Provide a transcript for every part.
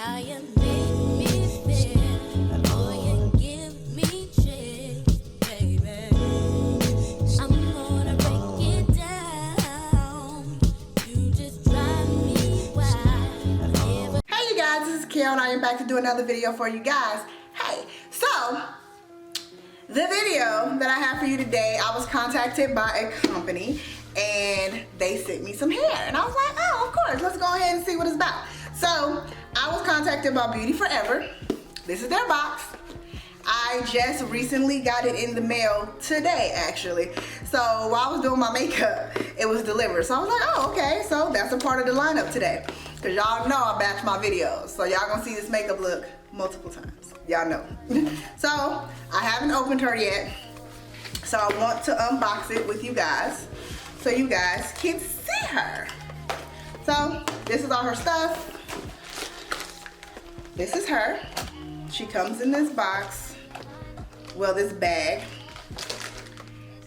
How you make me feel, boy, you give me chills, baby. I'm gonna break it down. You just drive me wild. Hey you guys, this is Kel and I am back to do another video for you guys. Hey, so the video that I have for you today, I was contacted by a company and they sent me some hair and I was like, oh, of course, let's go ahead and see what it's about. So I was contacted by Beauty Forever. This is their box. I just recently got it in the mail today, actually. So while I was doing my makeup, it was delivered. So I was like, oh, okay, so that's a part of the lineup today. Because y'all know I batch my videos. So y'all gonna see this makeup look multiple times. Y'all know. So I haven't opened her yet. So I want to unbox it with you guys so you guys can see her. So this is all her stuff. This is her. She comes in this box, well, this bag,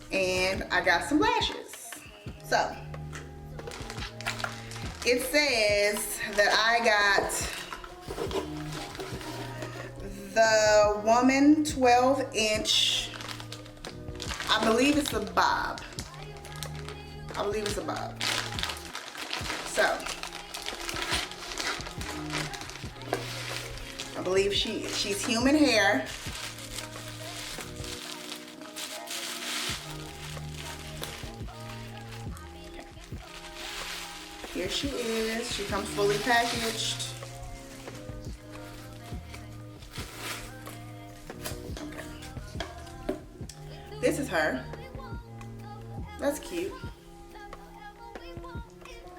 and I got some lashes. So it says that I got the Woman 12-inch, I believe it's a bob. I believe it's a bob. So I believe she's human hair. Okay. Here she is. She comes fully packaged. Okay. This is her. That's cute.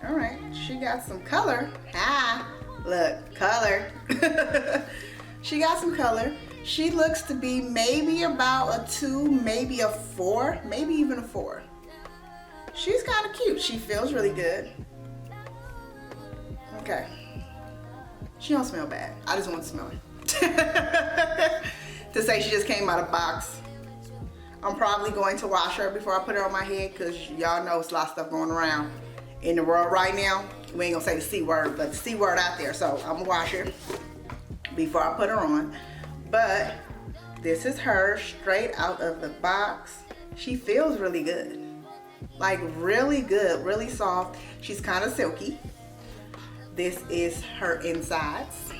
All right, she got some color. Ah, look, color. She got some color. She looks to be maybe about a 2, maybe a 4, maybe even a 4. She's kind of cute. She feels really good. Okay. She don't smell bad. I just want to smell her. To say she just came out of box. I'm probably going to wash her before I put her on my head because y'all know it's a lot of stuff going around in the world right now. We ain't gonna say the C word, but the C word out there. So I'm gonna wash her before I put her on. But this is her straight out of the box. She feels really good. Like really good, really soft. She's kind of silky. This is her insides.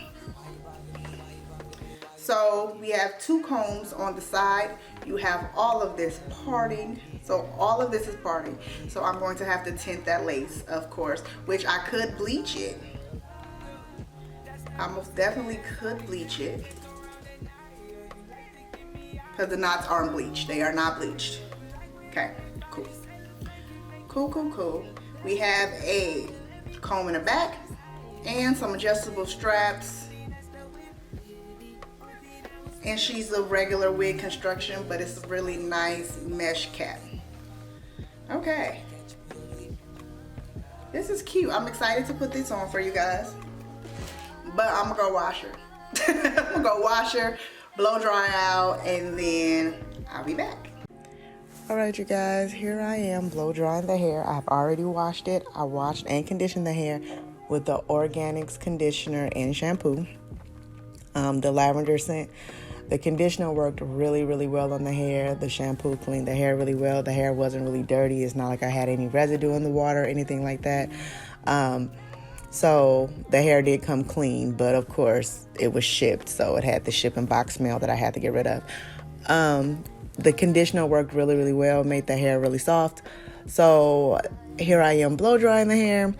So we have 2 combs on the side. You have all of this parting. So all of this is parting. So I'm going to have to tint that lace, of course, which I could bleach it. I most definitely could bleach it. Because the knots aren't bleached. They are not bleached. Okay, cool. Cool, cool, cool. We have a comb in the back and some adjustable straps. And she's a regular wig construction, but it's a really nice mesh cap. Okay. This is cute. I'm excited to put this on for you guys. But I'm gonna go wash her. I'm gonna go wash her, blow dry out, and then I'll be back. All right, you guys, here I am blow drying the hair. I've already washed it. I washed and conditioned the hair with the Organics conditioner and shampoo. The lavender scent. The conditioner worked really, really well on the hair. The shampoo cleaned the hair really well. The hair wasn't really dirty. It's not like I had any residue in the water or anything like that. So the hair did come clean, but of course it was shipped. So it had the shipping box smell that I had to get rid of. The conditioner worked really, really well, made the hair really soft. So here I am blow drying the hair.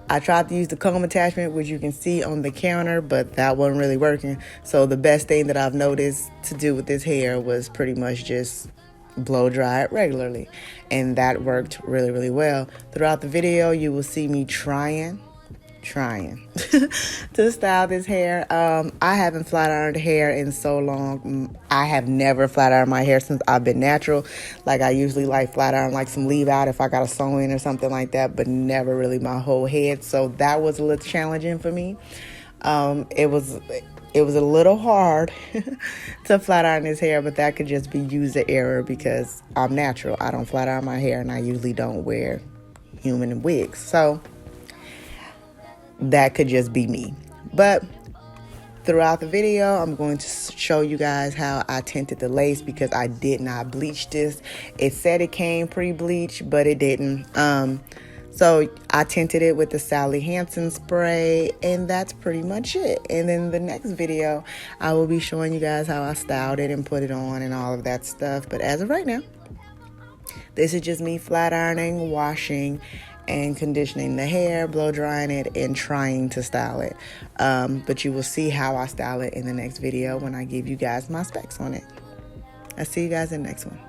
I tried to use the comb attachment, which you can see on the counter, but that wasn't really working. So the best thing that I've noticed to do with this hair was pretty much just blow dry it regularly. And that worked really, really well. Throughout the video, you will see me trying to style this hair. I haven't flat ironed hair in so long. I have never flat ironed my hair since I've been natural. Like I usually like flat iron like some leave out if I got a sew in or something like that, but never really my whole head. So that was a little challenging for me. It was a little hard to flat iron this hair, but that could just be user error because I'm natural. I don't flat iron my hair and I usually don't wear human wigs. So that could just be me. But throughout the video, I'm going to show you guys how I tinted the lace because I did not bleach this. It said it came pre-bleached, but it didn't. So I tinted it with the Sally Hansen spray, and that's pretty much it. And then the next video, I will be showing you guys how I styled it and put it on and all of that stuff. But as of right now, this is just me flat ironing, washing, and conditioning the hair, blow drying it, and trying to style it. But you will see how I style it in the next video when I give you guys my specs on it. I'll see you guys in the next one.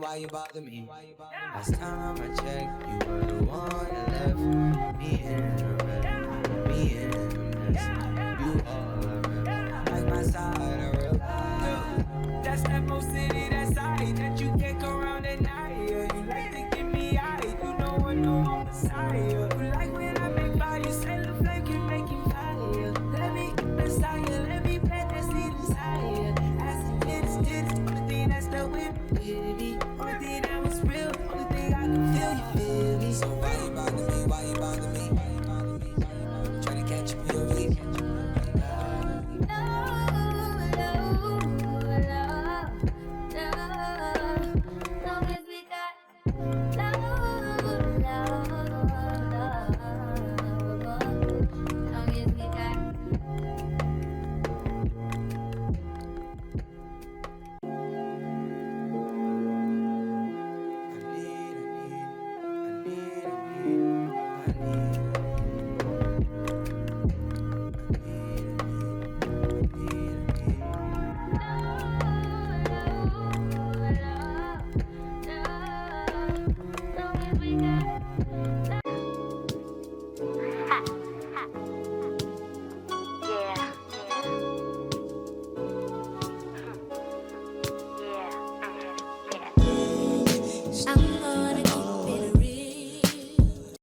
Why you bother me? Last time I checked, you were the one that left.